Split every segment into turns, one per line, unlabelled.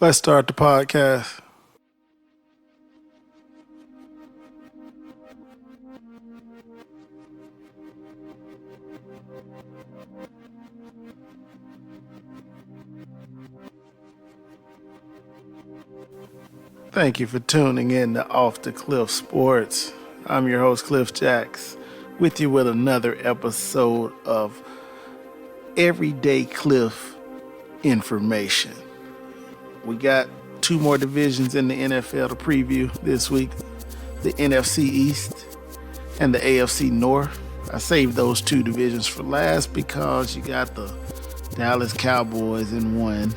Let's start the podcast. Thank you for tuning in to Off the Cliff Sports. I'm your host, Cliff Jacks, with you with another episode of Everyday Cliff Information. We got two more divisions in the NFL to preview this week, the NFC East and the AFC North. I saved those two divisions for last because you got the Dallas Cowboys in one,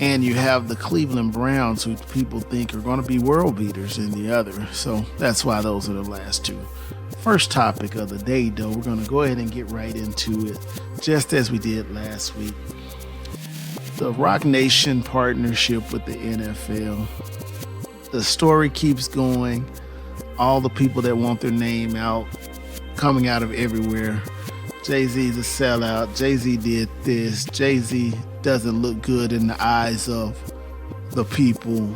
and you have the Cleveland Browns, who people think are going to be world beaters, in the other. So that's why those are the last two. First topic of the day, though, we're going to go ahead and get right into it, just as we did last week. The Rock Nation partnership with the NFL. The story keeps going. All the people that want their name out, coming out of everywhere. Jay-Z's a sellout. Jay-Z did this. Jay-Z doesn't look good in the eyes of the people.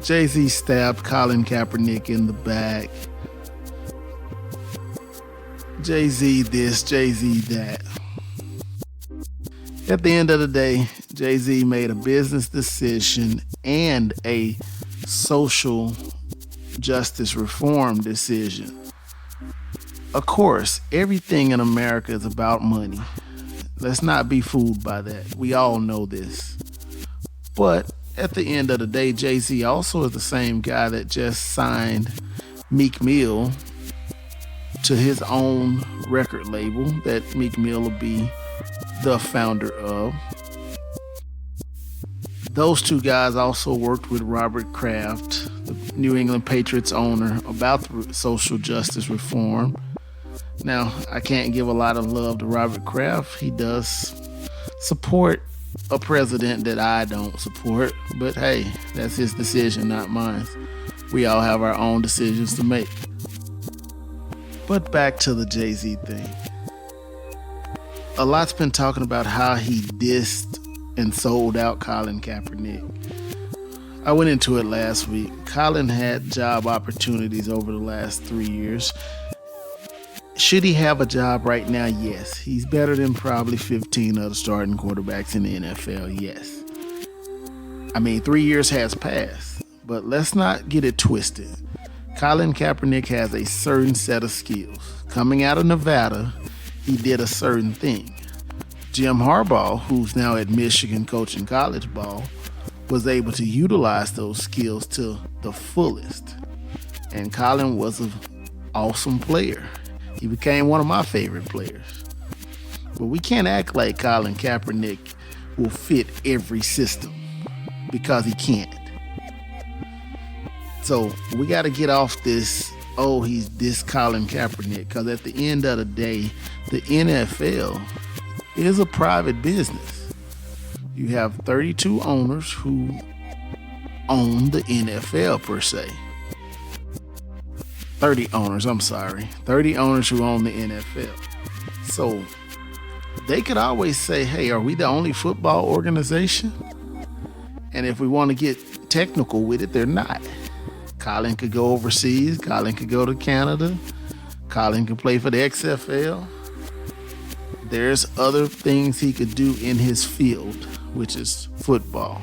Jay-Z stabbed Colin Kaepernick in the back. Jay-Z this, Jay-Z that. At the end of the day, Jay-Z made a business decision and a social justice reform decision. Of course, everything in America is about money. Let's not be fooled by that. We all know this. But at the end of the day, Jay-Z also is the same guy that just signed Meek Mill to his own record label that Meek Mill will be the founder of. Those two guys also worked with Robert Kraft, the New England Patriots owner, about the social justice reform. Now, I can't give a lot of love to Robert Kraft. He does support a president that I don't support, but hey, that's his decision, not mine. We all have our own decisions to make. But back to the Jay-Z thing. A lot's been talking about how he dissed and sold out Colin Kaepernick. I went into it last week. Colin had job opportunities over the last 3 years. Should he have a job right now? Yes. He's better than probably 15 of the starting quarterbacks in the NFL. Yes. I mean, 3 years has passed, but let's not get it twisted. Colin Kaepernick has a certain set of skills. Coming out of Nevada, he did a certain thing. Jim Harbaugh, who's now at Michigan coaching college ball, was able to utilize those skills to the fullest. And Colin was an awesome player. He became one of my favorite players. But we can't act like Colin Kaepernick will fit every system, because he can't. So we got to get off this, he's this Colin Kaepernick, because at the end of the day, the NFL is a private business. You have 32 owners who own the NFL per se. 30 owners who own the NFL. So they could always say, hey, are we the only football organization? And if we want to get technical with it, they're not. Colin could go overseas. Colin could go to Canada. Colin could play for the XFL. There's other things he could do in his field, which is football.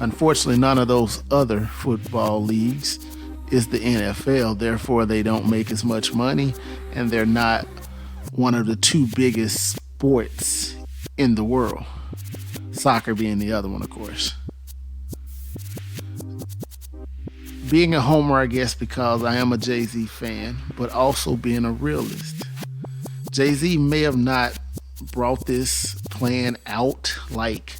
Unfortunately, none of those other football leagues is the NFL. Therefore, they don't make as much money, and they're not one of the two biggest sports in the world. Soccer being the other one, of course. Being a homer, I guess, because I am a Jay-Z fan, but also being a realist. Jay-Z may have not brought this plan out like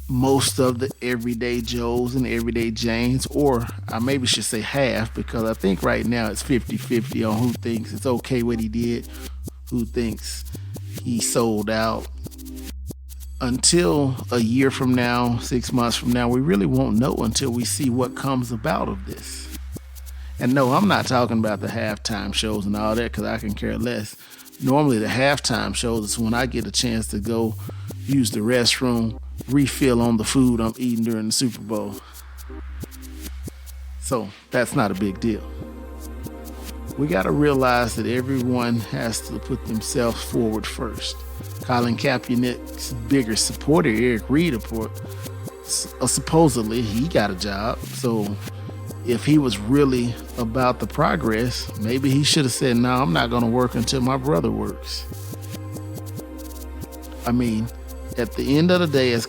most of the everyday Joes and everyday Janes, or I maybe should say half, because I think right now it's 50-50 on who thinks it's okay what he did, who thinks he sold out. Until a year from now, 6 months from now, we really won't know until we see what comes about of this. And no, I'm not talking about the halftime shows and all that, because I can care less. Normally the halftime shows is when I get a chance to go use the restroom, refill on the food I'm eating during the Super Bowl. So that's not a big deal. We got to realize that everyone has to put themselves forward first. Colin Kaepernick's bigger supporter, Eric Reid, supposedly he got a job. So if he was really about the progress, maybe he should have said, no, I'm not going to work until my brother works. I mean, at the end of the day, as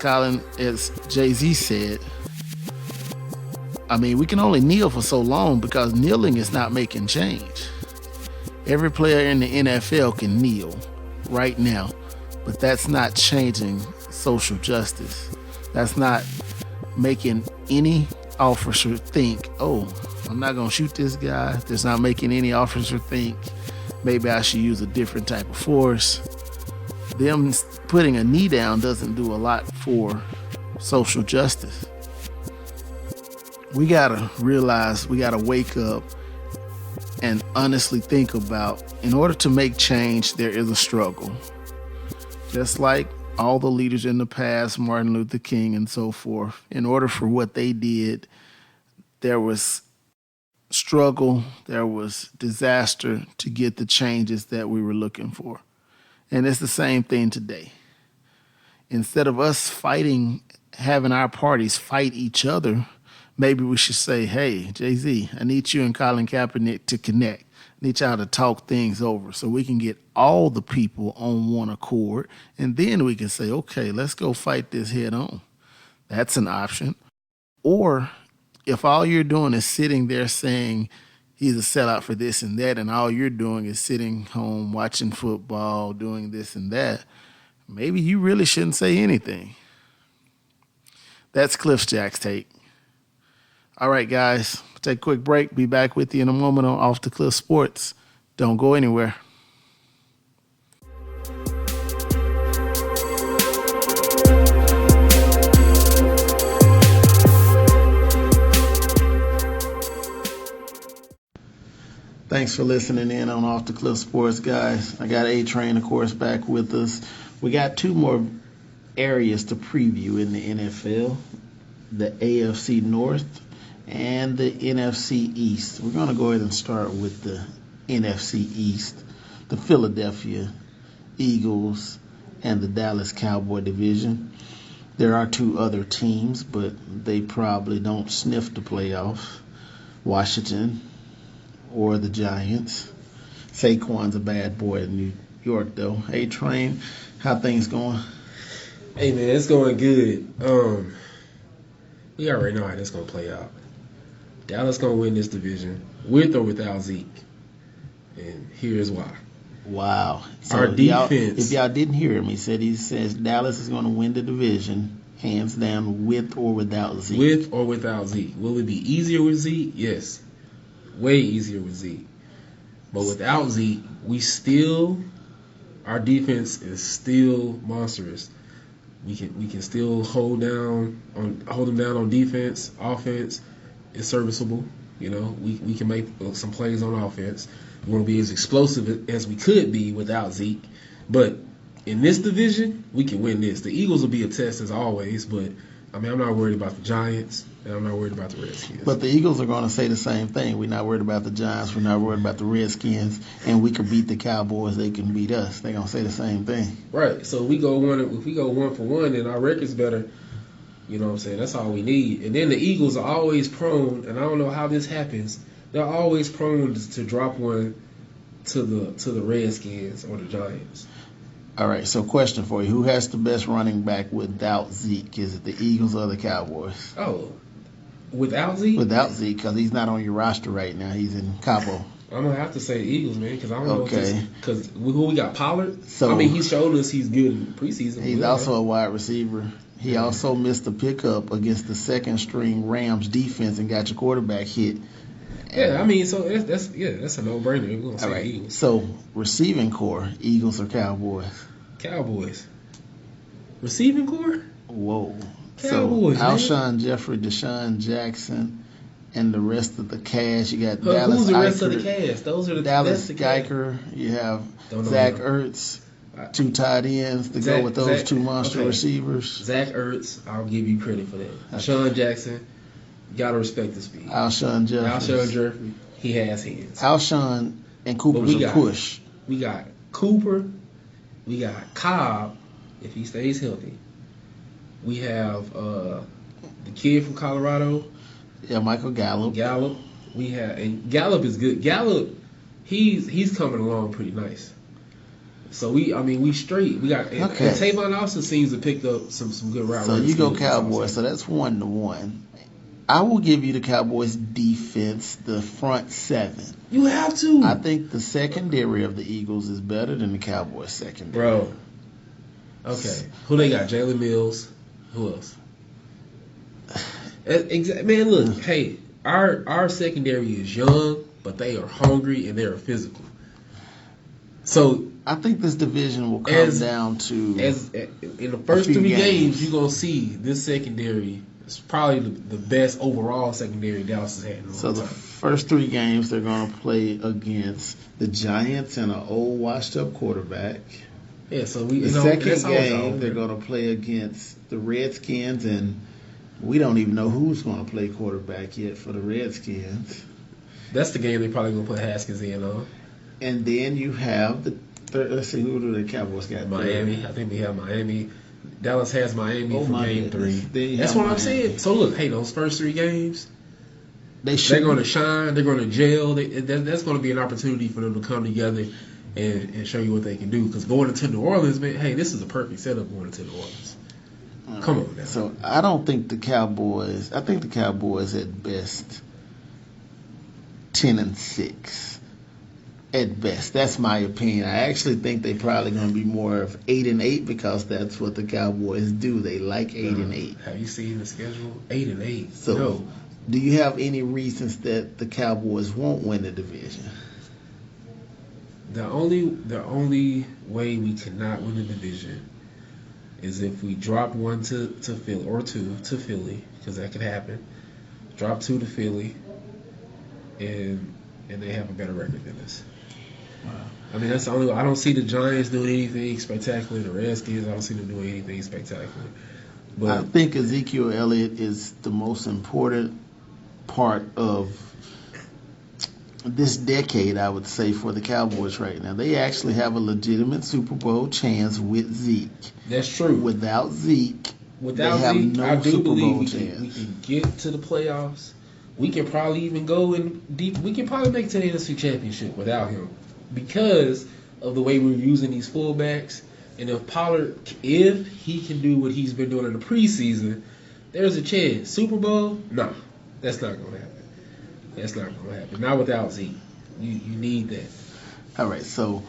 Jay-Z said, I mean, we can only kneel for so long because kneeling is not making change. Every player in the NFL can kneel right now, but that's not changing social justice. That's not making any officer think, oh, I'm not going to shoot this guy. That's not making any officer think maybe I should use a different type of force. Them putting a knee down doesn't do a lot for social justice. We got to realize, we got to wake up and honestly think about, in order to make change, there is a struggle. Just like all the leaders in the past, Martin Luther King and so forth, in order for what they did, there was struggle, there was disaster to get the changes that we were looking for. And it's the same thing today. Instead of us fighting, having our parties fight each other, maybe we should say, hey, Jay-Z, I need you and Colin Kaepernick to connect. I need y'all to talk things over so we can get all the people on one accord. And then we can say, okay, let's go fight this head on. That's an option. Or if all you're doing is sitting there saying he's a sellout for this and that, and all you're doing is sitting home watching football, doing this and that, maybe you really shouldn't say anything. That's Cliff Jack's take. All right, guys, take a quick break. Be back with you in a moment on Off the Cliff Sports. Don't go anywhere. Thanks for listening in on Off the Cliff Sports, guys. I got A-Train, of course, back with us. We got two more areas to preview in the NFL, the AFC North and the NFC East. We're going to go ahead and start with the NFC East, the Philadelphia Eagles and the Dallas Cowboy division. There are two other teams, but they probably don't sniff the playoffs. Washington or the Giants. Saquon's a bad boy in New York, though. Hey, Train, how things going?
Hey, man, it's going good. We already know how this going to play out. Dallas going to win this division with or without Zeke. And here's why.
Wow. So
our defense.
If y'all didn't hear him, he says Dallas is going to win the division, hands down, with or without Zeke.
With or without Zeke. Will it be easier with Zeke? Yes. Way easier with Zeke. But without Zeke, our defense is still monstrous. We can still hold them down on defense. Offense is serviceable. You know, we can make some plays on offense. We won't be as explosive as we could be without Zeke. But in this division, we can win this. The Eagles will be a test as always, but I mean, I'm not worried about the Giants, and I'm not worried about the Redskins.
But the Eagles are going to say the same thing. We're not worried about the Giants. We're not worried about the Redskins. And we can beat the Cowboys. They can beat us. They're going to say the same thing.
Right. So if we go one for one, then our record's better. You know what I'm saying? That's all we need. And then the Eagles are always prone, and I don't know how this happens, they're always prone to drop one to the Redskins or the Giants.
All right, so question for you. Who has the best running back without Zeke? Is it the Eagles or the Cowboys?
Oh, without Zeke?
Without Zeke, because he's not on your roster right now. He's in Cabo.
I'm going to have to say Eagles, man, because I don't know because who we got, Pollard? So, I mean, he showed us he's good in preseason.
He's also a wide receiver. He also missed a pickup against the second-string Rams defense and got your quarterback hit.
Yeah, I mean, so that's a no-brainer. We're going to say Eagles.
So, receiving core, Eagles or Cowboys?
Cowboys. Receiving core?
Whoa.
Cowboys,
so, Alshon Jeffrey, Deshaun Jackson, and the rest of the cast. You got
Dallas. Who's the rest of the cast?
Dallas Geiger. You have Zach Ertz. 2 tight ends to go with those 2 monster receivers.
Zach Ertz, I'll give you credit for that. Okay. Sean Jackson, you gotta respect the speed.
Alshon Jeffrey,
he has hands.
Alshon and Cooper's a push.
We got Cooper, we got Cobb, if he stays healthy. We have the kid from Colorado.
Yeah, Michael Gallup.
And Gallup is good. Gallup, he's coming along pretty nice. So we straight. We got and Tavon also seems to pick up some good route.
So you go Cowboys. So that's 1-1. I will give you the Cowboys defense, the front 7.
You have to.
I think the secondary of the Eagles is better than the Cowboys secondary.
Bro. Okay. Who they got? Jalen Mills. Who else? Man, look. Hey, our secondary is young, but they are hungry and they are physical. So
I think this division will come down to
in the first 3 games you're gonna see this secondary. It's probably the best overall secondary Dallas has had.
So the first 3 games they're going to play against the Giants and an old washed-up quarterback.
Yeah, so
the second game they're going to play against the Redskins, and we don't even know who's going to play quarterback yet for the Redskins.
That's the game they're probably going to put Haskins in on.
And then you have the third. Let's see, who do the Cowboys got?
Miami. I think we have Miami. Dallas has Miami for game 3. That's what I'm saying. So look, hey, those first 3 games, they're going to shine. They're going to gel. That's going to be an opportunity for them to come together and show you what they can do. Because going into New Orleans, man, hey, this is a perfect setup going into New Orleans. Come on now.
So I don't think the Cowboys. I think the Cowboys at best 10-6. At best, that's my opinion. I actually think they probably going to be more of 8-8 because that's what the Cowboys do. They like 8-8.
Have you seen the schedule? 8-8.
So,
no.
Do you have any reasons that the Cowboys won't win the division?
The only way we cannot win the division is if we drop 1 to Philly or 2 to Philly, because that could happen. Drop 2 to Philly, and they have a better record than us. Wow. I mean, that's the only way. I don't see the Giants doing anything spectacular. The Redskins, I don't see them doing anything spectacular. But
I think Ezekiel Elliott is the most important part of this decade, I would say, for the Cowboys right now. They actually have a legitimate Super Bowl chance with Zeke.
That's true.
Without Zeke,
they have no I do Super believe Bowl we can get to the playoffs. We can probably even go in deep. We can probably make it to the NFC Championship without him because of the way we're using these fullbacks. And if Pollard, if he can do what he's been doing in the preseason, there's a chance. Super Bowl? No, that's not going to happen. That's not going to happen. Not without Zeke. You need that.
All right, so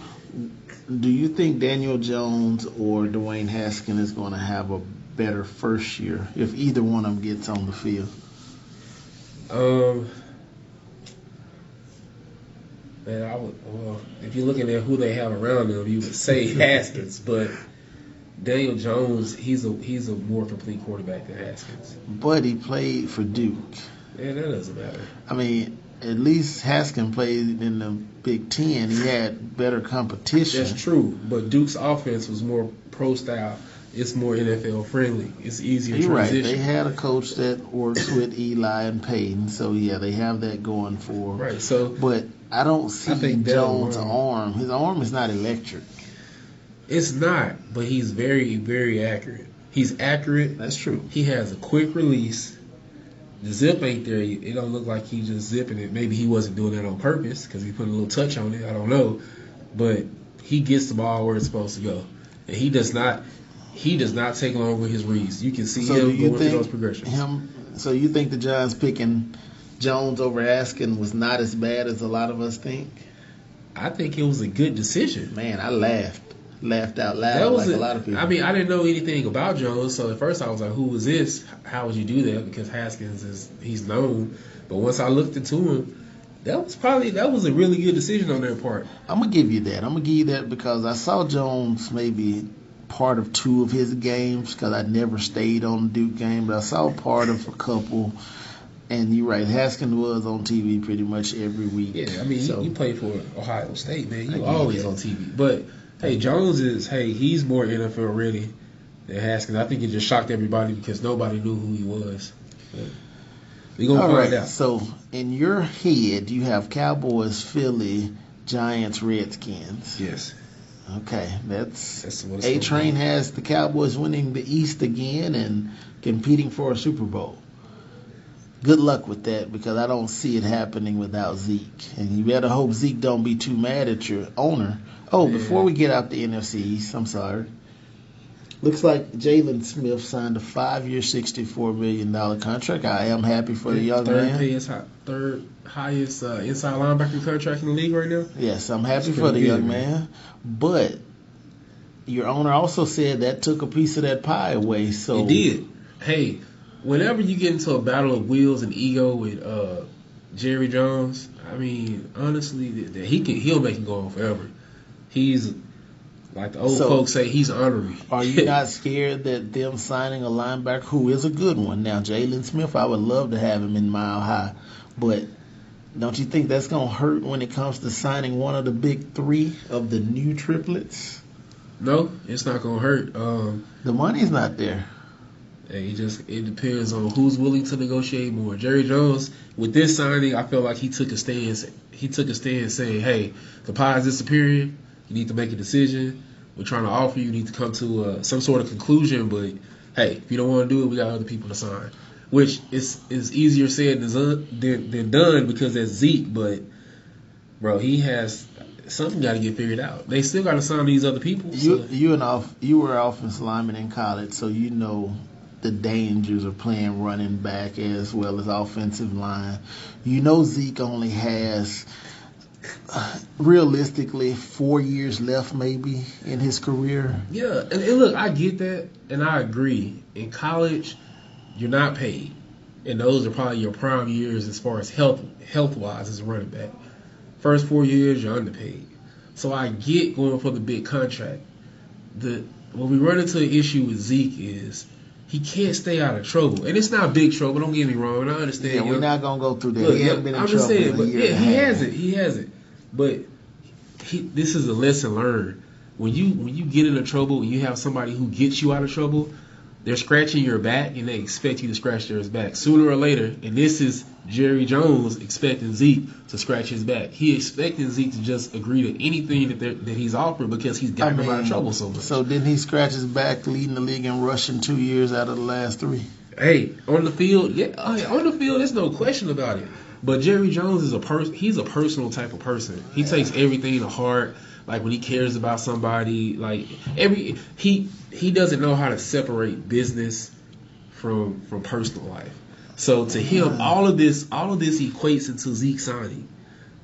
do you think Daniel Jones or Dwayne Haskins is going to have a better first year if either one of them gets on the field?
Man, if you're looking at who they have around them, you would say Haskins, but Daniel Jones, he's a more complete quarterback than Haskins.
But he played for Duke.
Yeah, that doesn't matter.
I mean, at least Haskins played in the Big Ten. He had better competition.
That's true, but Duke's offense was more pro style. It's more NFL friendly. It's easier
You're
transition.
Right. They had a coach that works with Eli and Peyton, so yeah, they have that going for them.
Right. So,
but I don't see Jones' arm. His arm is not electric.
It's not, but he's very, very accurate. He's accurate.
That's true.
He has a quick release. The zip ain't there. It don't look like he's just zipping it. Maybe he wasn't doing that on purpose because he put a little touch on it. I don't know, but he gets the ball where it's supposed to go, and he does not. He does not take long with his reads. You can see him going through those progressions.
So you think the Giants picking Jones over Haskins was not as bad as a lot of us think?
I think it was a good decision.
Man, I laughed out loud like a lot of people.
I mean, I didn't know anything about Jones, so at first I was like, who was this? How would you do that? Because Haskins he's known. But once I looked into him, that was a really good decision on their part.
I'm going to give you that. I'm going to give you that because I saw Jones maybe part of 2 of his games because I never stayed on the Duke game, but I saw part of a couple. And you're right, Haskins was on TV pretty much every week.
Yeah, I mean, you play for Ohio State, man. You always on TV. But Hey, Jones he's more NFL ready than Haskins. I think it just shocked everybody because nobody knew who he was. But we gonna
All
find
right.
out.
So in your head, you have Cowboys, Philly, Giants, Redskins.
Yes.
Okay, that's
what it's
A
gonna
Train
be.
has the Cowboys winning the East again and competing for a Super Bowl. Good luck with that because I don't see it happening without Zeke. And you better hope Zeke don't be too mad at your owner. Oh, before
Yeah.
we get out the NFC East, I'm sorry. Looks like Jalen Smith signed a 5-year, $64 million contract. I am happy for the young man.
Third highest inside linebacker contract in the league right now.
Yes, I'm
That's
happy for
pretty
the
good,
young man. But your owner also said that took a piece of that pie away. So
It did. Hey, whenever you get into a battle of wheels and ego with Jerry Jones, I mean, honestly, he'll make it go on forever. He's like the old folks say, he's honorary.
Are you not scared that them signing a linebacker who is a good one? Now, Jalen Smith, I would love to have him in Mile High, but don't you think that's going to hurt when it comes to signing one of the big three of the new triplets?
No, it's not gonna hurt.
The money's not there.
It depends on who's willing to negotiate more. Jerry Jones, with this signing, I feel like he took a stand. He took a stand saying, "Hey, the pie is disappearing. You need to make a decision. We're trying to offer you. You need to come to some sort of conclusion. But hey, if you don't want to do it, we got other people to sign." Which is easier said than done because that's Zeke. But bro, he has something got to get figured out. They still got to sign these other people. So.
You were offensive lineman in college, so you know the dangers of playing running back as well as offensive line. You know Zeke only has realistically 4 years left maybe in his career.
Yeah, and look, I get that, and I agree. In college, you're not paid, and those are probably your prime years as far as health wise as a running back. First 4 years, you're underpaid. So I get going for the big contract. When we run into an issue with Zeke is he can't stay out of trouble. And it's not big trouble, don't get me wrong. I understand.
Yeah, we're not going to go through that.
Look,
he hasn't been in
I'm
trouble
just saying,
in a
but
year
yeah,
and a half.
he hasn't. But this is a lesson learned. When you get into trouble and you have somebody who gets you out of trouble, they're scratching your back and they expect you to scratch theirs back sooner or later. And this is Jerry Jones expecting Zeke to scratch his back. He expecting Zeke to just agree to anything that he's offered because he's gotten him out of trouble so much.
So didn't he scratch his back leading the league in rushing 2 years out of the last 3?
Hey, on the field, on the field, there's no question about it. But Jerry Jones is he's a personal type of person. He takes everything to heart. Like when he cares about somebody, like he doesn't know how to separate business from personal life. So to him, all of this equates into Zeke signing.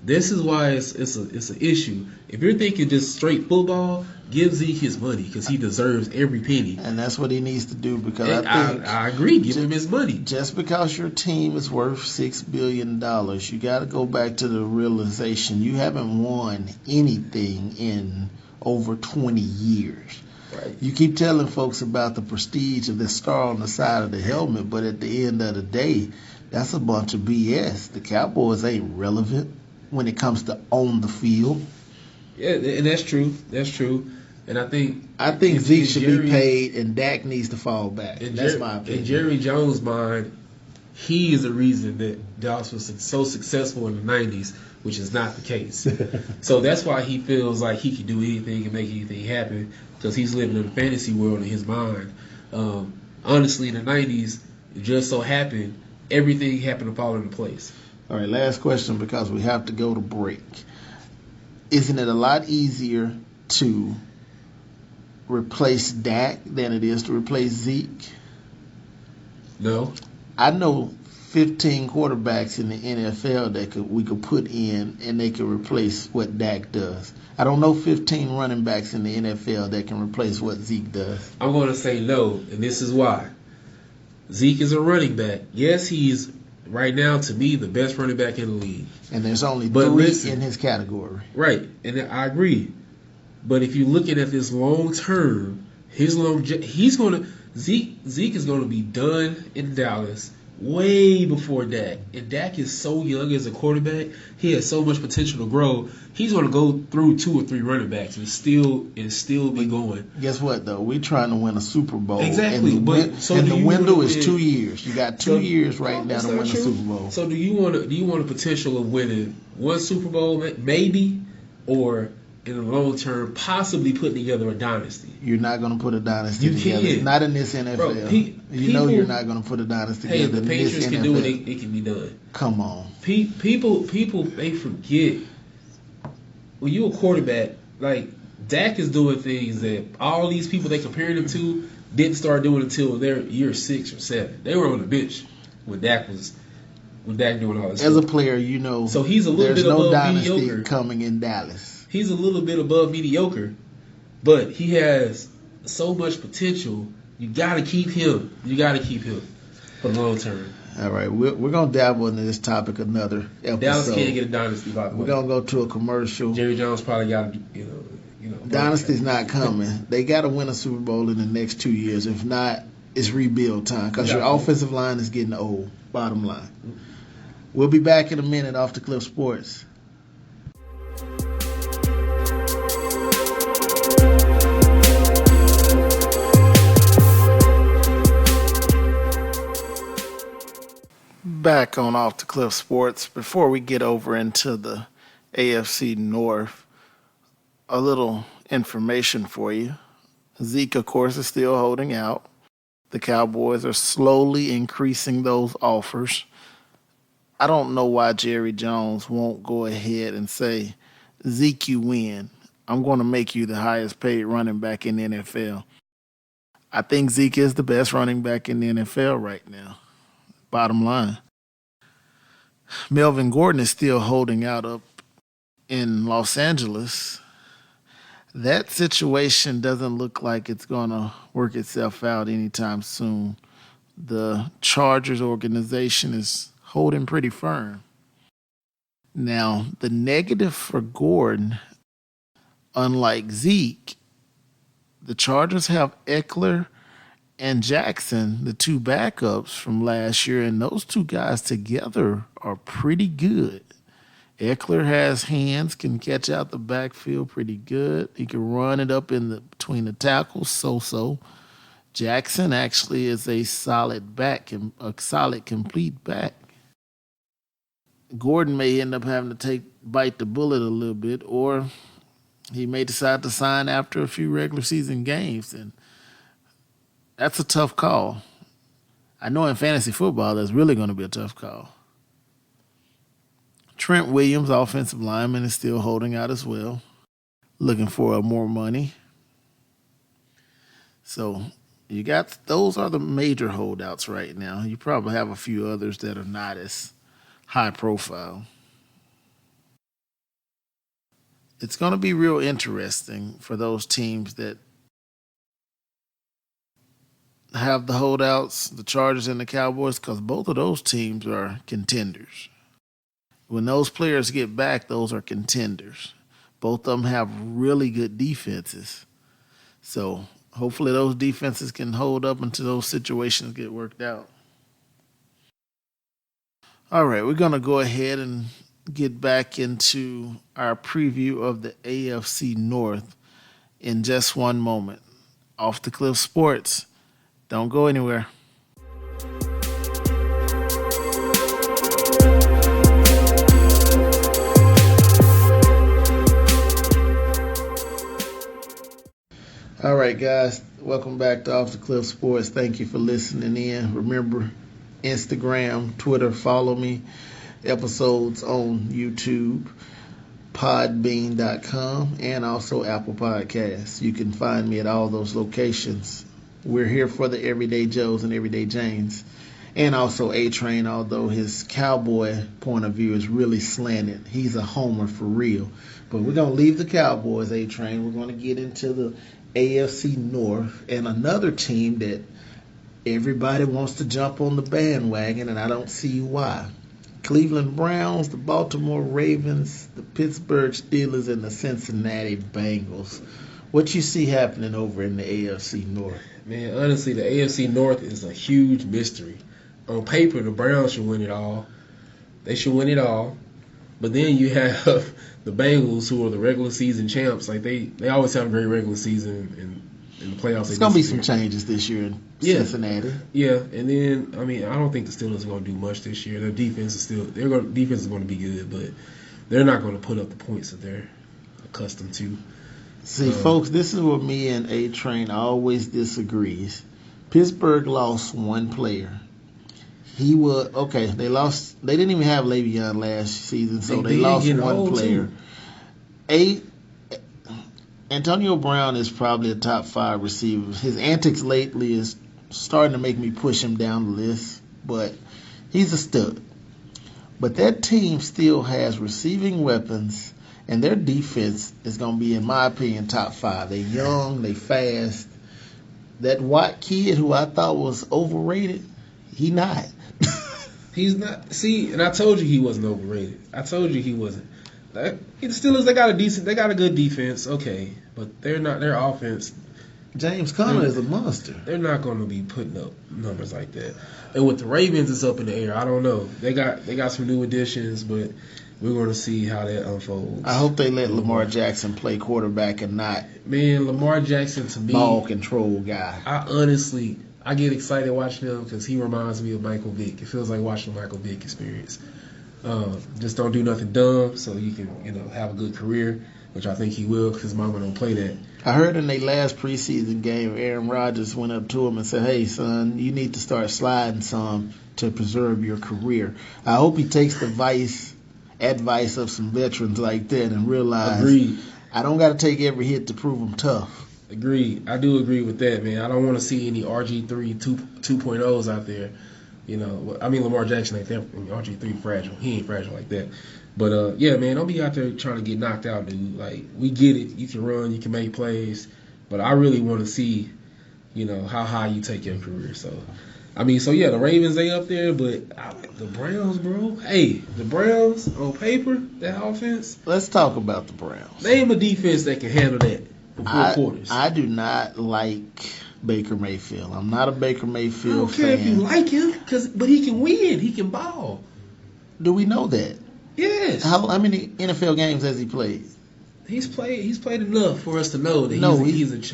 This is why it's an issue. If you're thinking just straight football, give Zeke his money because he deserves every penny.
And that's what he needs to do because
I agree. Give him his money.
Just because your team is worth $6 billion, you got to go back to the realization you haven't won anything in over 20 years.
Right.
You keep telling folks about the prestige of the star on the side of the helmet, but at the end of the day, that's a bunch of BS. The Cowboys ain't relevant when it comes to on the field.
Yeah, and that's true. That's true. And I think
Zeke should be paid, and Dak needs to fall back. That's my opinion.
In Jerry Jones' mind, he is the reason that Dallas was so successful in the 90s, which is not the case. So that's why he feels like he can do anything and make anything happen because he's living in a fantasy world in his mind. Honestly, in the 90s, it just so happened everything happened to fall into place.
All right, last question because we have to go to break. Isn't it a lot easier to replace Dak than it is to replace Zeke?
No.
I know 15 quarterbacks in the NFL that we could put in and they could replace what Dak does. I don't know 15 running backs in the NFL that can replace what Zeke does.
I'm going to say no, and this is why. Zeke is a running back. Yes, he's right now, to me, the best running back in the league.
And there's only three in his category.
Right, and I agree. But if you're looking at this long term, Zeke is going to be done in Dallas way before Dak. And Dak is so young as a quarterback. He has so much potential to grow. He's going to go through 2 or 3 running backs and still be going.
Guess what, though? We're trying to win a Super Bowl.
Exactly.
And the window is 2 years. You got 2 years right now to win a Super Bowl.
So do you want a potential of winning one Super Bowl, maybe, or in the long term, possibly putting together a dynasty?
You're not going to put a dynasty together.
Can.
Not in this NFL.
Bro,
you're not going to put a dynasty together.
The Patriots can do it can be done.
Come on.
People, they forget. When you're a quarterback, like Dak is doing things that all these people they compared him to didn't start doing until their year 6 or 7. They were on the bench when Dak doing all this.
As a player, you know.
So he's a little bit above
dynasty
mediocre
coming in Dallas.
He's a little bit above mediocre, but he has so much potential. You got to keep him. For the long term.
All right, we're going to dabble into this topic another episode.
Dallas can't get a dynasty, by the way.
We're going to go to a commercial.
Jerry Jones probably got to,
Dynasty's not coming. They got to win a Super Bowl in the next 2 years. If not, it's rebuild time because your offensive line is getting old, bottom line. We'll be back in a minute off the Cliff Sports. Back on Off the Cliff Sports. Before we get over into the AFC North, a little information for you. Zeke, of course, is still holding out. The Cowboys are slowly increasing those offers. I don't know why Jerry Jones won't go ahead and say, Zeke, you win. I'm going to make you the highest paid running back in the NFL. I think Zeke is the best running back in the NFL right now. Bottom line. Melvin Gordon is still holding out up in Los Angeles. That situation doesn't look like it's going to work itself out anytime soon. The Chargers organization is holding pretty firm. Now, the negative for Gordon, unlike Zeke, the Chargers have Eckler and Jackson, the 2 backups from last year, and those 2 guys together are pretty good. Eckler has hands, can catch out the backfield pretty good. He can run it up between the tackles, so. Jackson actually is a solid back, a solid complete back. Gordon may end up having to bite the bullet a little bit, or he may decide to sign after a few regular season games, and that's a tough call. I know in fantasy football that's really going to be a tough call. Trent Williams, offensive lineman, is still holding out as well, looking for more money. So those are the major holdouts right now. You probably have a few others that are not as high profile. It's going to be real interesting for those teams that have the holdouts, the Chargers and the Cowboys, because both of those teams are contenders. When those players get back, those are contenders. Both of them have really good defenses. So hopefully those defenses can hold up until those situations get worked out. All right, we're going to go ahead and get back into our preview of the AFC North in just one moment. Off the Cliff Sports. Don't go anywhere. All right, guys. Welcome back to Off the Cliff Sports. Thank you for listening in. Remember, Instagram, Twitter, follow me. Episodes on YouTube, podbean.com, and also Apple Podcasts. You can find me at all those locations. We're here for the Everyday Joes and Everyday Janes. And also A-Train, although his cowboy point of view is really slanted. He's a homer for real. But we're going to leave the Cowboys, A-Train. We're going to get into the AFC North and another team that everybody wants to jump on the bandwagon, and I don't see why. Cleveland Browns, the Baltimore Ravens, the Pittsburgh Steelers, and the Cincinnati Bengals. What you see happening over in the AFC North?
Man, honestly, the AFC North is a huge mystery. on paper, the Browns should win it all. They should win it all. But then you have the Bengals, who are the regular season champs. Like they always have a great regular season, and in the playoffs.
There's gonna be some changes this year in Cincinnati.
Yeah, and then I don't think the Steelers are going to do much this year. Their defense is defense is going to be good, but they're not going to put up the points that they're accustomed to.
See, folks, this is where me and A-Train always disagrees. Pittsburgh lost one player. He was okay. They lost. They didn't even have Le'Veon last season, so they lost one player. Antonio Brown is probably a top 5 receiver. His antics lately is starting to make me push him down the list, but he's a stud. But that team still has receiving weapons, and their defense is going to be, in my opinion, top 5. They're young, they fast. That Watt kid who I thought was overrated, he not.
He's not. See, and I told you he wasn't overrated. I told you he wasn't. The Steelers, they got a good defense, okay, but they're not. Their offense.
James Conner is a monster.
They're not going to be putting up numbers like that. And with the Ravens, it's up in the air. I don't know. They got some new additions, but we're going to see how that unfolds.
I hope they let Lamar Jackson play quarterback and not
Lamar Jackson to me
ball control guy.
I get excited watching him because he reminds me of Michael Vick. It feels like watching the Michael Vick experience. Just don't do nothing dumb so you can have a good career, which I think he will because his mama don't play that.
I heard in their last preseason game, Aaron Rodgers went up to him and said, "Hey, son, you need to start sliding some to preserve your career." I hope he takes the advice of some veterans like that and realize,
Agreed.
I don't got to take every hit to prove I'm tough.
Agreed. I do agree with that, man. I don't want to see any RG3 2.0s out there. Lamar Jackson ain't there. RG3 fragile. He ain't fragile like that. But, yeah, man, don't be out there trying to get knocked out, dude. Like, we get it. You can run. You can make plays. But I really want to see, how high you take your career. So, the Ravens, they up there. But the Browns, bro. Hey, the Browns, on paper, that offense.
Let's talk about the Browns.
Name a defense that can handle that for 4 quarters.
I do not like Baker Mayfield. I'm not a Baker Mayfield fan.
I don't care if you like him, but he can win. He can ball.
Do we know that?
Yes.
How many NFL games has he played?
He's played enough for us to know that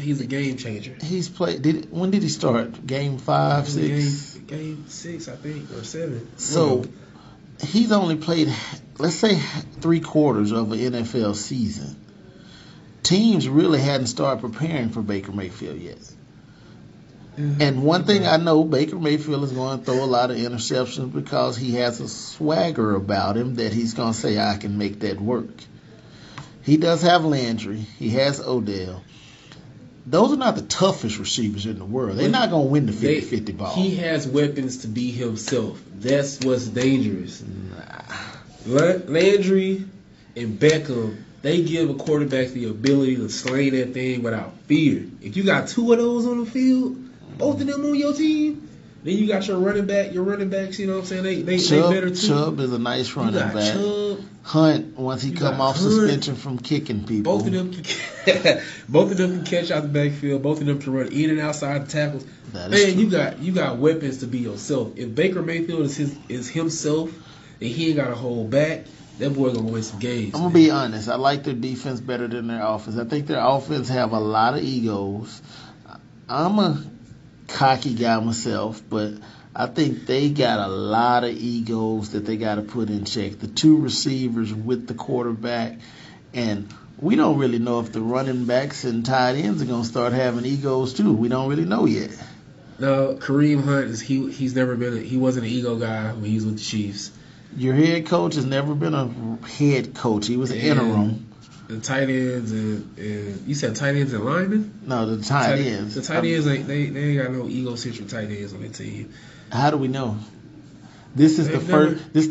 he's a game changer.
He's played. When did he start? Game 5, 6?
Game 6, I think, or 7.
So he's only played, let's say, 3 quarters of an NFL season. Teams really hadn't started preparing for Baker Mayfield yet. And one thing I know, Baker Mayfield is going to throw a lot of interceptions because he has a swagger about him that he's going to say, I can make that work. He does have Landry. He has Odell. Those are not the toughest receivers in the world. They're not going to win the 50-50 ball.
He has weapons to be himself. That's what's dangerous. Landry and Beckham, they give a quarterback the ability to sling that thing without fear. If you got 2 of those on the field, both of them on your team, then you got your running backs, you know what I'm saying? They better too.
Chubb is a nice running back.
Chubb.
Hunt, once he come off suspension from kicking people.
Both of them can catch out the backfield. Both of them can run in and outside the tackles. Man, you got weapons to be yourself. If Baker Mayfield is himself and he ain't got to hold back, that boy gonna win some games.
I'm gonna be honest. I like their defense better than their offense. I think their offense have a lot of egos. I'm a cocky guy myself, but I think they got a lot of egos that they got to put in check. The 2 receivers with the quarterback, and we don't really know if the running backs and tight ends are gonna start having egos too. We don't really know yet.
No, Kareem Hunt he wasn't an ego guy when he was with the Chiefs.
Your head coach has never been a head coach. He was an interim.
The tight ends and you said tight ends and linemen?
No, the tight ends.
The tight ends they ain't got no egocentric tight ends on their team.
How do we know? This is the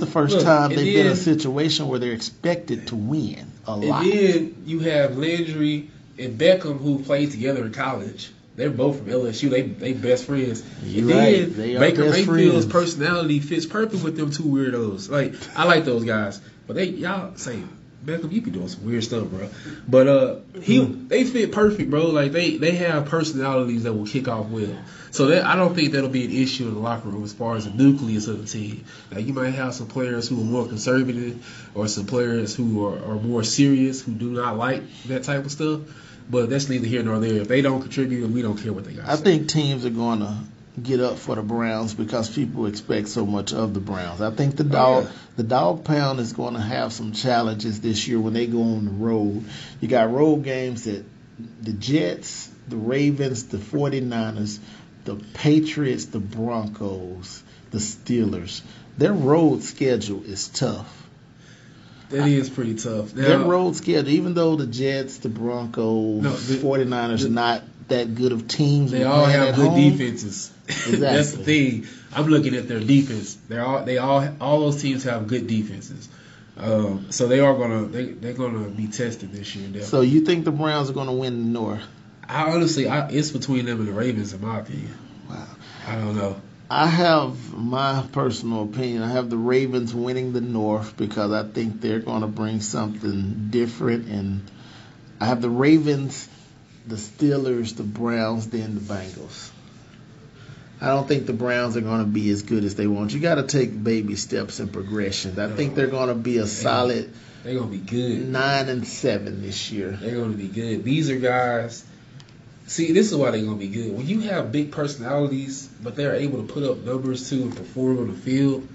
first time they've been in a situation where they're expected to win a lot.
And then you have Landry and Beckham who played together in college. They're both from LSU. They best friends.
You're right. They are
Baker
best
Mayfield's
friends.
personality fits perfect with them 2 weirdos. Like I like those guys, but y'all say Beckham, you be doing some weird stuff, bro. But they fit perfect, bro. Like they have personalities that will kick off well. So I don't think that'll be an issue in the locker room as far as the nucleus of the team. Now you might have some players who are more conservative, or some players who are more serious, who do not like that type of stuff. But that's neither here nor there. If they don't contribute, we don't care what they got.
I think teams are going to get up for the Browns because people expect so much of the Browns. I think the dog pound is going to have some challenges this year when they go on the road. You got road games at the Jets, the Ravens, the 49ers, the Patriots, the Broncos, the Steelers. Their road schedule is tough.
That is pretty tough. Now,
their road schedule, even though the Jets, the Broncos, 49ers are not that good of teams.
They all have good defenses.
Exactly.
That's the thing. I'm looking at their defense. All those teams have good defenses. So they're gonna be tested this year. Definitely.
So you think the Browns are gonna win the North?
It's between them and the Ravens, in my opinion.
Wow.
I don't know.
I have my personal opinion. I have the Ravens winning the North because I think they're going to bring something different. And I have the Ravens, the Steelers, the Browns, then the Bengals. I don't think the Browns are going to be as good as they want. You got to take baby steps and progressions. I think they're going to be a solid.
They're going to be good.
9-7 this year.
They're going to be good. These are guys. See, this is why they're going to be good. When you have big personalities, but they're able to put up numbers too and perform on the field,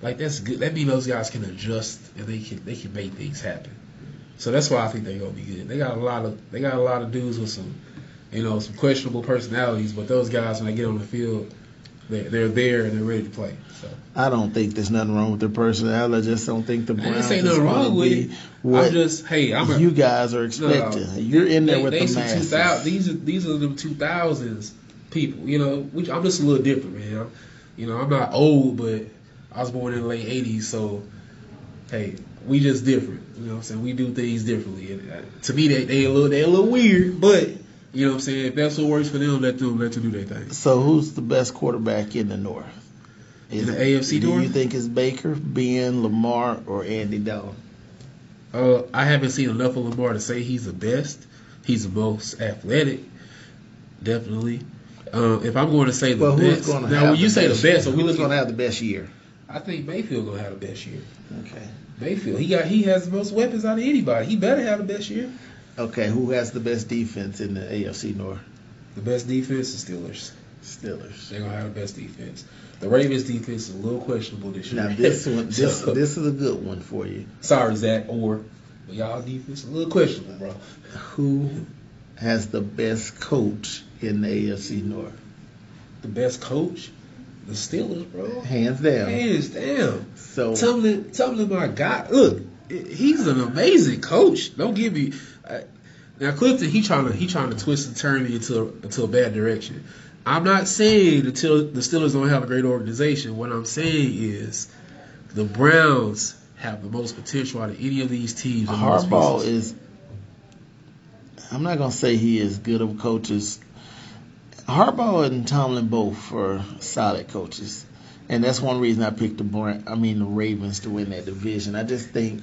like that's good. That means those guys can adjust and they can make things happen. So that's why I think they're going to be good. They got a lot of dudes with some questionable personalities, but those guys when they get on the field, they're there and they're ready to play. So
I don't think there's nothing wrong with their personality. I just don't think the Browns
ain't nothing wrong with it.
What
you
guys are expecting. You're in there with the masses.
These are the 2000s people. Which I'm just a little different, man. I'm not old, but I was born in the late 80s, so hey, we just different. You know what I'm saying? We do things differently. And, to me, they a little weird, but you know what I'm saying? If that's what works for them, let them do their thing.
So who's the best quarterback in the North?
In the AFC North?
Do you think it's Baker, Ben, Lamar, or Andy Dalton?
I haven't seen enough of Lamar to say he's the best. He's the most athletic, definitely. If I'm going to say the best, now when you say the best,
who's going to have the best year?
I think Mayfield going to have the best year.
Okay.
Mayfield, he has the most weapons out of anybody. He better have the best year.
Okay, who has the best defense in the AFC North?
The best defense is Steelers. They're gonna have the best defense. The Ravens' defense is a little questionable this year.
Now this is a good one for you.
Sorry, Zach, but y'all defense is a little questionable, bro.
Who has the best coach in the AFC North?
The best coach? The Steelers, bro.
Hands down.
So Tomlin, my God, look, he's an amazing coach. Don't give me. Now Clifton, he trying to twist and turn me into a bad direction. I'm not saying until the Steelers don't have a great organization. What I'm saying is the Browns have the most potential out of any of these teams.
Harbaugh is. I'm not gonna say he is good of coaches. Harbaugh and Tomlin both are solid coaches, and that's one reason I picked the Ravens to win that division. I just think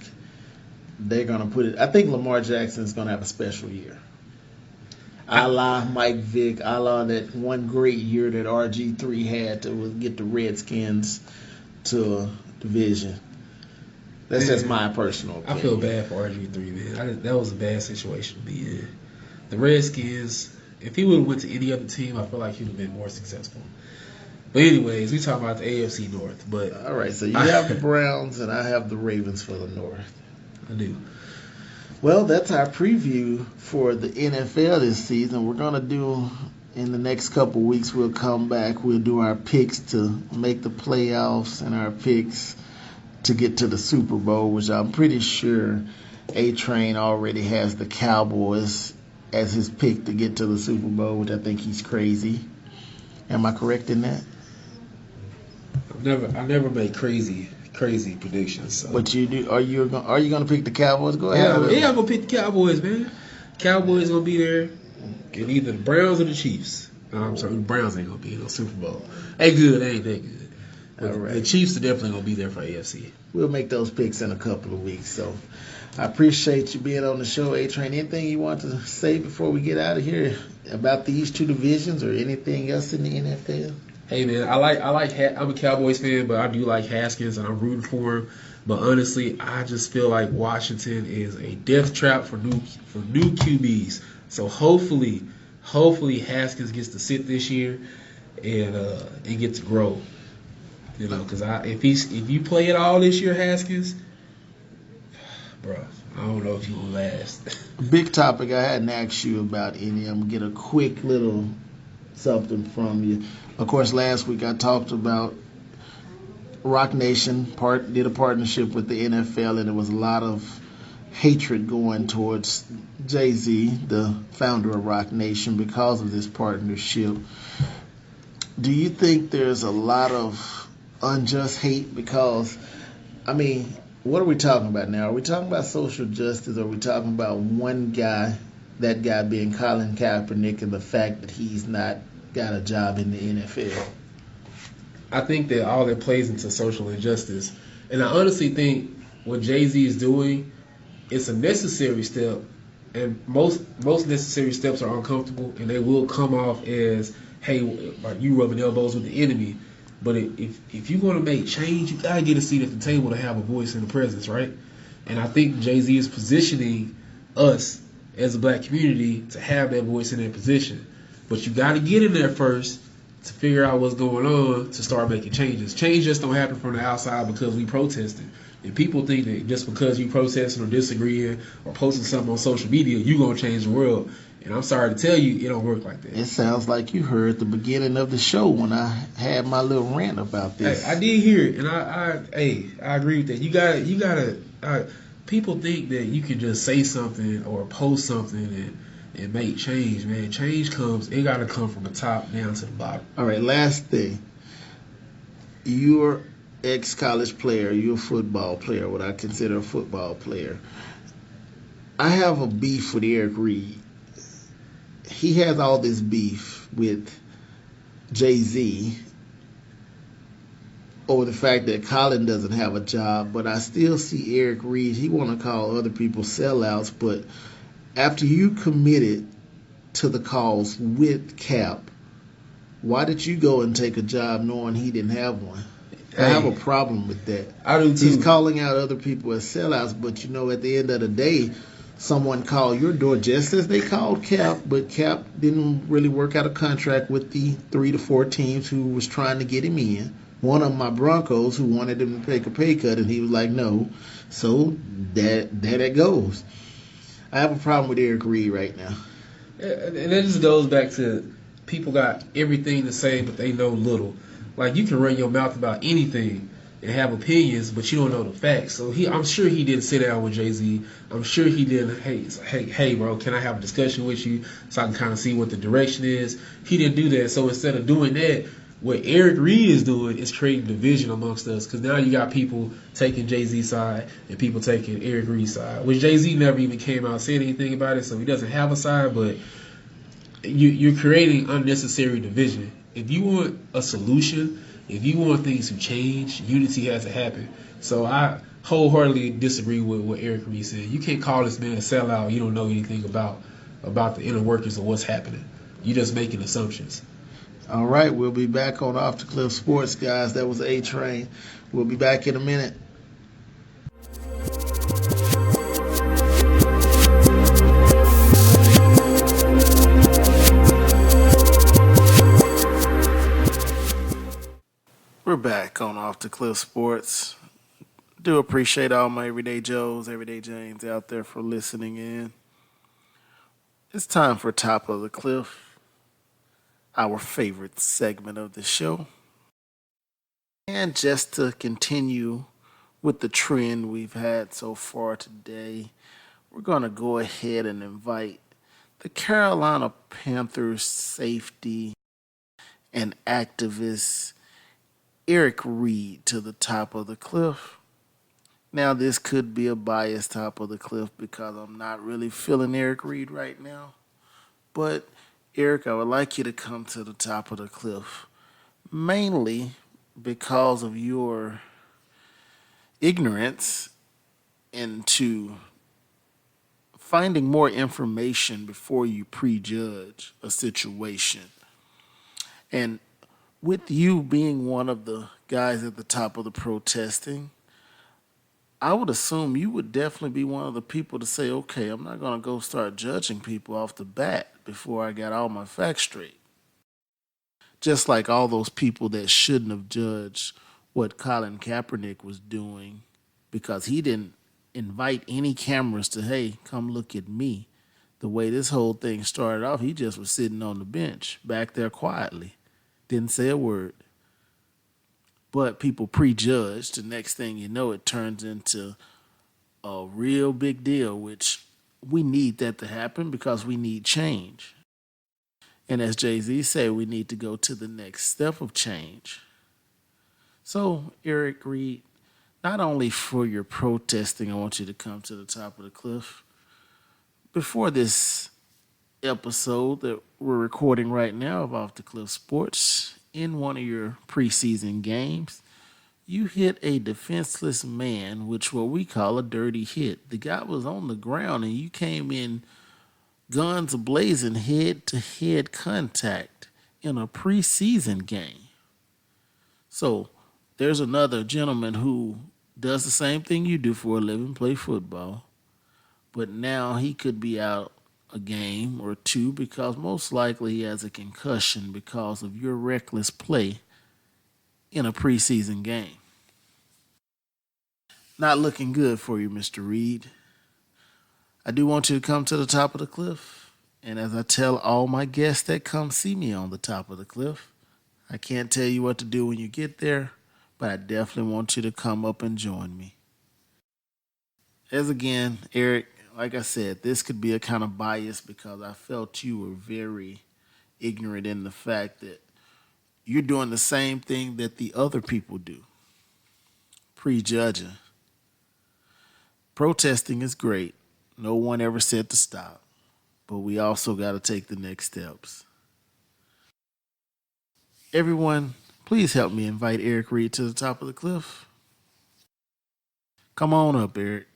they're going to put it. I think Lamar Jackson is going to have a special year. A la Mike Vick, a la that one great year that RG3 had to get the Redskins to a division. That's just my personal opinion.
I feel bad for RG3, man. That was a bad situation to be in. The Redskins, if he would have went to any other team, I feel like he would have been more successful. But anyways, we talking about the AFC North. But
all right, so you have the Browns and I have the Ravens for the North.
I do.
Well, that's our preview for the NFL this season. We're going to do, in the next couple of weeks, we'll come back. We'll do our picks to make the playoffs and our picks to get to the Super Bowl, which I'm pretty sure A-Train already has the Cowboys as his pick to get to the Super Bowl, which I think he's crazy. Am I correct in that?
I never make crazy predictions. So.
But you do. Are you going to pick the Cowboys? Go ahead.
Yeah, I'm going to pick the Cowboys, man. Cowboys going to be there. And either the Browns or the Chiefs. No, I'm sorry, the Browns ain't going to be in the Super Bowl. They good, ain't they good. But
all right.
The Chiefs are definitely going to be there for AFC.
We'll make those picks in a couple of weeks. So, I appreciate you being on the show, A Train. Anything you want to say before we get out of here about these two divisions or anything else in the NFL?
Hey man, I'm a Cowboys fan, but I do like Haskins and I'm rooting for him. But honestly, I just feel like Washington is a death trap for new QBs. So hopefully Haskins gets to sit this year and get to grow. You know, because if you play it all this year, Haskins, bro, I don't know if you will last.
Big topic I hadn't asked you about any. I'm gonna get a quick little something from you. Of course, last week I talked about Rock Nation did a partnership with the NFL, and there was a lot of hatred going towards Jay-Z, the founder of Rock Nation, because of this partnership. Do you think there's a lot of unjust hate? Because, I mean, what are we talking about now? Are we talking about social justice, or are we talking about one guy, that guy being Colin Kaepernick, and the fact that he's not got a job in the NFL?
I think that all that plays into social injustice. And I honestly think what Jay-Z is doing, it's a necessary step. And most necessary steps are uncomfortable, and they will come off as, hey, like you rubbing elbows with the enemy. But if you want to make change, you got to get a seat at the table to have a voice and a presence, right? And I think Jay-Z is positioning us as a black community to have that voice in that position. But you got to get in there first to figure out what's going on to start making changes. Change just don't happen from the outside because we protesting. And people think that just because you protesting or disagreeing or posting something on social media, you going to change the world. And I'm sorry to tell you, it don't work like that.
It sounds like you heard the beginning of the show when I had my little rant about this.
Hey, I did hear it, and I agree with that. You gotta. People think that you can just say something or post something and make change, man. Change it gotta come from the top down to the bottom.
All right, last thing. You're ex-college player, you're a football player, what I consider a football player. I have a beef with Eric Reed. He has all this beef with Jay-Z over the fact that Colin doesn't have a job, but I still see Eric Reed, he want to call other people sellouts, but after you committed to the cause with Cap, why did you go and take a job knowing he didn't have one? I have a problem with that.
I do too.
He's calling out other people as sellouts, but at the end of the day, someone called your door just as they called Cap, but Cap didn't really work out a contract with the 3 to 4 teams who was trying to get him in. One of them, my Broncos, who wanted him to take a pay cut, and he was like, no. So there that goes. I have a problem with Eric Reed right now.
And that just goes back to people got everything to say, but they know little. Like, you can run your mouth about anything and have opinions, but you don't know the facts. So I'm sure he didn't sit down with Jay-Z. I'm sure he didn't, hey, bro, can I have a discussion with you so I can kind of see what the direction is? He didn't do that. So instead of doing that, what Eric Reed is doing is creating division amongst us, because now you got people taking Jay-Z's side and people taking Eric Reed's side, which Jay-Z never even came out and said anything about it, so he doesn't have a side, but you're creating unnecessary division. If you want a solution, if you want things to change, unity has to happen. So I wholeheartedly disagree with what Eric Reed said. You can't call this man a sellout. You don't know anything about the inner workings of what's happening. You're just making assumptions.
All right, we'll be back on Off the Cliff Sports, guys. That was A-Train. We'll be back in a minute. We're back on Off the Cliff Sports. Do appreciate all my everyday Joes, everyday Janes out there for listening in. It's time for Top of the Cliff, our favorite segment of the show. And just to continue with the trend we've had so far today, we're going to go ahead and invite the Carolina Panthers safety and activist Eric Reed to the top of the cliff. Now, this could be a biased top of the cliff because I'm not really feeling Eric Reed right now. But, Eric, I would like you to come to the top of the cliff, mainly because of your ignorance into finding more information before you prejudge a situation. And with you being one of the guys at the top of the protesting, I would assume you would definitely be one of the people to say, okay, I'm not going to go start judging people off the bat before I got all my facts straight. Just like all those people that shouldn't have judged what Colin Kaepernick was doing because he didn't invite any cameras to, hey, come look at me. The way this whole thing started off, he just was sitting on the bench back there quietly, didn't say a word. But people prejudged. The next thing you know, it turns into a real big deal, which we need that to happen because we need change. And as Jay-Z said, we need to go to the next step of change. So, Eric Reed, not only for your protesting, I want you to come to the top of the cliff. Before this episode that we're recording right now of Off the Cliff Sports, in one of your preseason games, you hit a defenseless man, which what we call a dirty hit. The guy was on the ground and you came in guns blazing, head-to-head contact in a preseason game. So there's another gentleman who does the same thing you do for a living, play football, but now he could be out a game or two because most likely he has a concussion because of your reckless play in a preseason game. Not looking good for you, Mr. Reed. I do want you to come to the top of the cliff. And as I tell all my guests that come see me on the top of the cliff, I can't tell you what to do when you get there, but I definitely want you to come up and join me. As again, Eric, like I said, this could be a kind of bias because I felt you were very ignorant in the fact that you're doing the same thing that the other people do, prejudging. Protesting is great. No one ever said to stop, but we also got to take the next steps. Everyone, please help me invite Eric Reed to the top of the cliff. Come on up, Eric.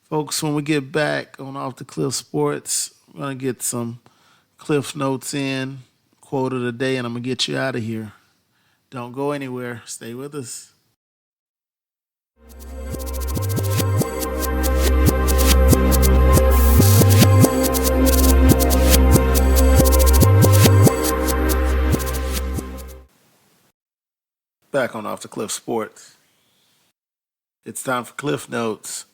Folks, when we get back on Off the Cliff Sports, we're going to get some Cliff Notes in, quote of the day, and I'm going to get you out of here. Don't go anywhere. Stay with us. Back on Off the Cliff Sports. It's time for Cliff Notes.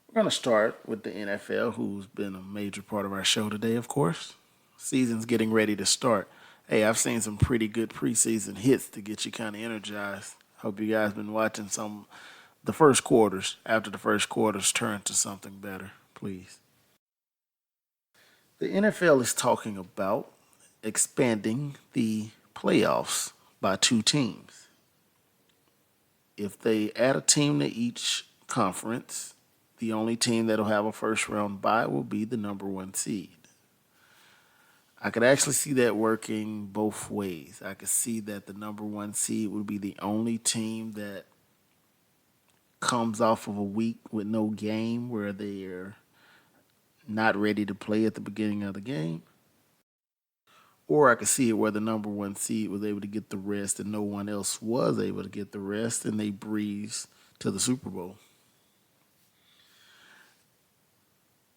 We're going to start with the NFL, who's been a major part of our show today, of course. Season's getting ready to start. Hey, I've seen some pretty good preseason hits to get you kind of energized. Hope you guys been watching some the first quarters. After the first quarters turn to something better, please. The NFL is talking about expanding the playoffs by 2 teams. If they add a team to each conference, the only team that'll have a first round bye will be the number 1 seed. I could actually see that working both ways. I could see that the number 1 seed would be the only team that comes off of a week with no game where they're not ready to play at the beginning of the game. Or I could see it where the number 1 seed was able to get the rest and no one else was able to get the rest and they breeze to the Super Bowl.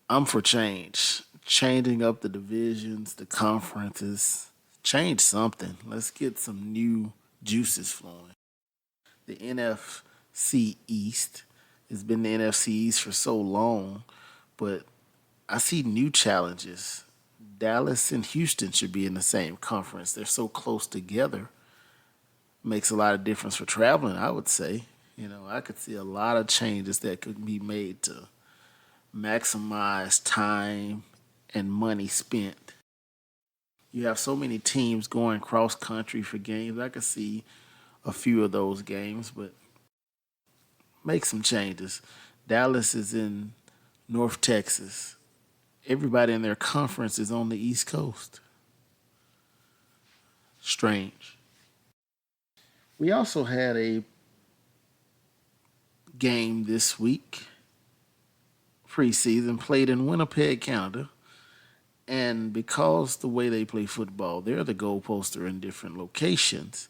I'm for change. Changing up the divisions, the conferences. Change something. Let's get some new juices flowing. The NFC East has been the NFC East for so long, but I see new challenges. Dallas and Houston should be in the same conference. They're so close together. Makes a lot of difference for traveling, I would say. I could see a lot of changes that could be made to maximize time and money spent. You have so many teams going cross country for games. I could see a few of those games, but make some changes. Dallas is in North Texas. Everybody in their conference is on the East Coast. Strange. We also had a game this week preseason, played in Winnipeg, Canada. And because the way they play football, they're the goalposts are in different locations.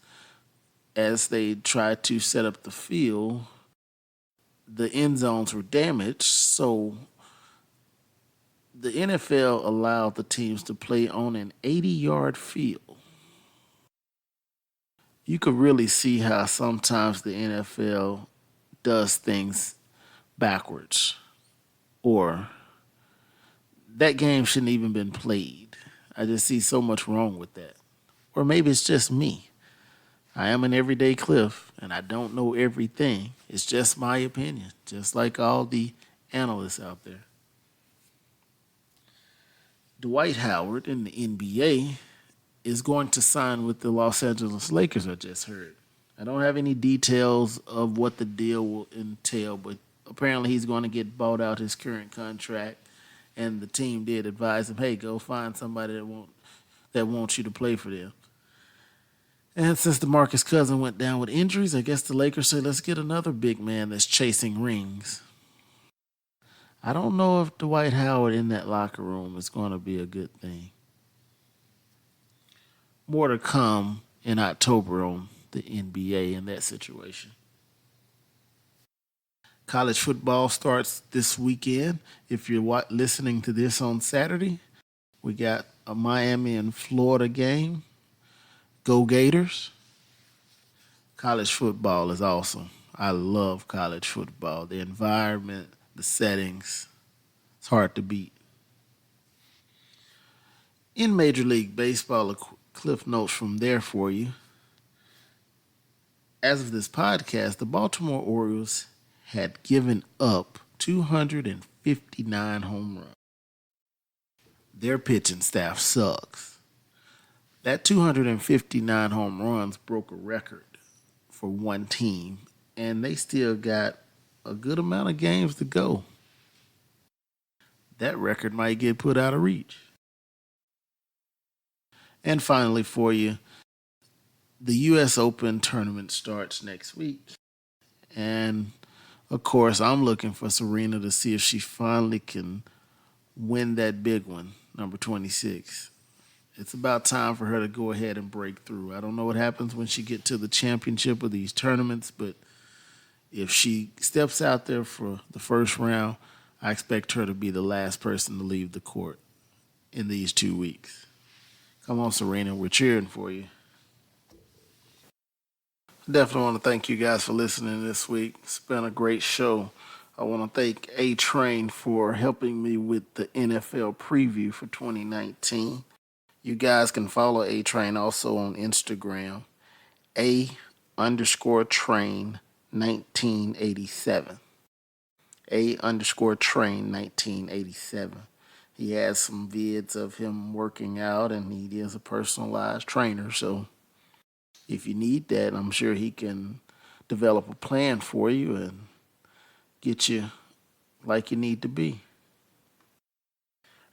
As they tried to set up the field, the end zones were damaged, so the NFL allowed the teams to play on an 80-yard field. You could really see how sometimes the NFL does things backwards, or that game shouldn't even been played. I just see so much wrong with that. Or maybe it's just me. I am an everyday Cliff, and I don't know everything. It's just my opinion, just like all the analysts out there. Dwight Howard in the NBA is going to sign with the Los Angeles Lakers, I just heard. I don't have any details of what the deal will entail, but apparently he's going to get bought out his current contract, and the team did advise him, hey, go find somebody that wants you to play for them. And since DeMarcus Cousins went down with injuries, I guess the Lakers say, let's get another big man that's chasing rings. I don't know if Dwight Howard in that locker room is going to be a good thing. More to come in October on the NBA in that situation. College football starts this weekend. If you're listening to this on Saturday, we got a Miami and Florida game. Go Gators. College football is awesome. I love college football. The environment, the settings, it's hard to beat. In Major League Baseball, a cliff notes from there for you. As of this podcast, the Baltimore Orioles had given up 259 home runs. Their pitching staff sucks. That 259 home runs broke a record for one team, and they still got a good amount of games to go. That record might get put out of reach. And finally for you, the U.S. Open tournament starts next week. And, of course, I'm looking for Serena to see if she finally can win that big one, number 26. It's about time for her to go ahead and break through. I don't know what happens when she gets to the championship of these tournaments, but if she steps out there for the first round, I expect her to be the last person to leave the court in these 2 weeks. Come on, Serena, we're cheering for you. Definitely want to thank you guys for listening this week. It's been a great show. I want to thank A-Train for helping me with the NFL preview for 2019. You guys can follow A-Train also on Instagram, A_Train 1987. A_Train 1987. He has some vids of him working out, and he is a personalized trainer. So if you need that, I'm sure he can develop a plan for you and get you like you need to be.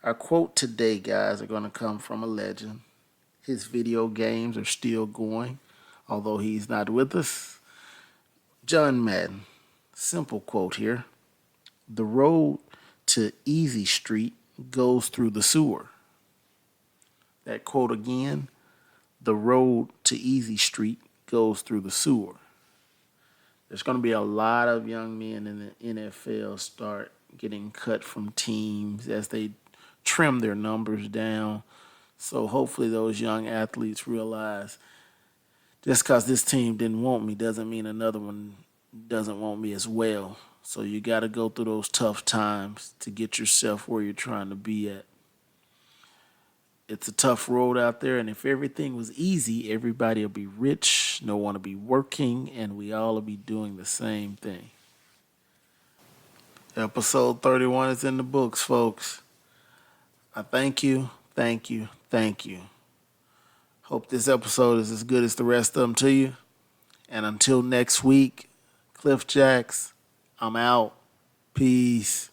Our quote today, guys, are going to come from a legend. His video games are still going, although he's not with us. John Madden. Simple quote here. The road to Easy Street goes through the sewer. That quote again. The road to Easy Street goes through the sewer. There's going to be a lot of young men in the NFL start getting cut from teams as they trim their numbers down. So hopefully those young athletes realize just because this team didn't want me doesn't mean another one doesn't want me as well. So you got to go through those tough times to get yourself where you're trying to be at. It's a tough road out there, and if everything was easy, everybody will be rich, no one will be working, and we all will be doing the same thing. Episode 31 is in the books, folks. I thank you. Hope this episode is as good as the rest of them to you. And until next week, Cliff Jacks, I'm out. Peace.